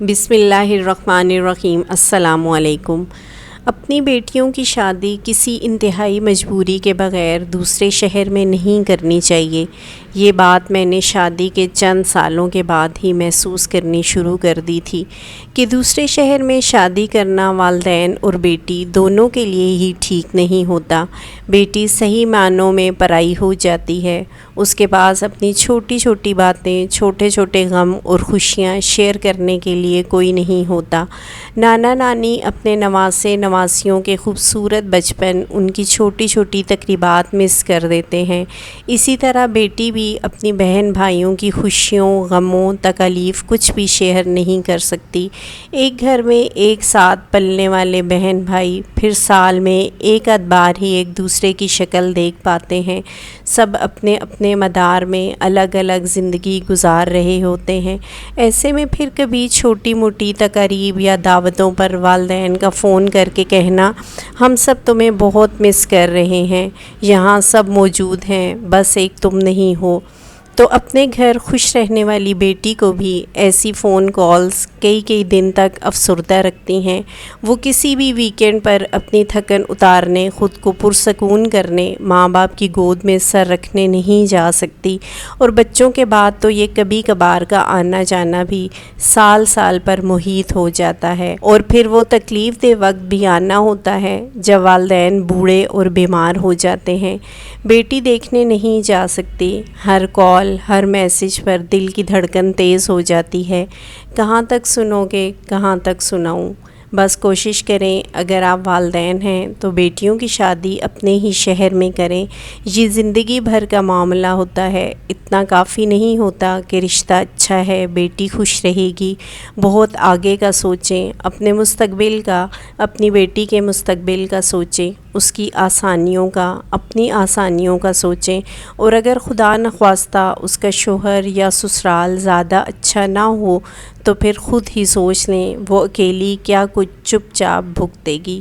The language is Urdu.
بسم اللہ الرحمن الرحیم۔ السلام علیکم۔ اپنی بیٹیوں کی شادی کسی انتہائی مجبوری کے بغیر دوسرے شہر میں نہیں کرنی چاہیے۔ یہ بات میں نے شادی کے چند سالوں کے بعد ہی محسوس کرنی شروع کر دی تھی کہ دوسرے شہر میں شادی کرنا والدین اور بیٹی دونوں کے لیے ہی ٹھیک نہیں ہوتا۔ بیٹی صحیح معنوں میں پرائی ہو جاتی ہے۔ اس کے پاس اپنی چھوٹی چھوٹی باتیں، چھوٹے چھوٹے غم اور خوشیاں شیئر کرنے کے لیے کوئی نہیں ہوتا۔ نانا نانی اپنے نواسے نواسیوں کے خوبصورت بچپن، ان کی چھوٹی چھوٹی تقریبات مس کر دیتے ہیں۔ اسی طرح بیٹی بھی اپنی بہن بھائیوں کی خوشیوں، غموں، تکالیف کچھ بھی شیئر نہیں کر سکتی۔ ایک گھر میں ایک ساتھ پلنے والے بہن بھائی پھر سال میں ایک آدھ بار ہی ایک دوسرے کی شکل دیکھ پاتے ہیں۔ سب اپنے اپنے مدار میں الگ الگ زندگی گزار رہے ہوتے ہیں۔ ایسے میں پھر کبھی چھوٹی موٹی تقاریب یا دعوتوں پر والدین کا فون کر کے کہنا، ہم سب تمہیں بہت مس کر رہے ہیں، یہاں سب موجود ہیں، بس ایک تم نہیں ہو، تو اپنے گھر خوش رہنے والی بیٹی کو بھی ایسی فون کالز کئی دن تک افسردہ رکھتی ہیں۔ وہ کسی بھی ویکینڈ پر اپنی تھکن اتارنے، خود کو پرسکون کرنے ماں باپ کی گود میں سر رکھنے نہیں جا سکتی، اور بچوں کے بعد تو یہ کبھی کبھار کا آنا جانا بھی سال سال پر محیط ہو جاتا ہے، اور پھر وہ تکلیف دہ وقت بھی آنا ہوتا ہے جب والدین بوڑھے اور بیمار ہو جاتے ہیں۔ بیٹی دیکھنے نہیں جا سکتی، ہر کال، ہر میسج پر دل کی دھڑکن تیز ہو جاتی ہے۔ کہاں تک سنو گے، کہاں تک سناؤں؟ بس کوشش کریں، اگر آپ والدین ہیں تو بیٹیوں کی شادی اپنے ہی شہر میں کریں۔ یہ زندگی بھر کا معاملہ ہوتا ہے، اتنا کافی نہیں ہوتا کہ رشتہ اچھا ہے، بیٹی خوش رہے گی۔ بہت آگے کا سوچیں، اپنے مستقبل کا، اپنی بیٹی کے مستقبل کا سوچیں، اس کی آسانیوں کا، اپنی آسانیوں کا سوچیں، اور اگر خدا نخواستہ اس کا شوہر یا سسرال زیادہ اچھا نہ ہو تو پھر خود ہی سوچ لیں وہ اکیلی کیا کچھ چپ چاپ بھگتے گی۔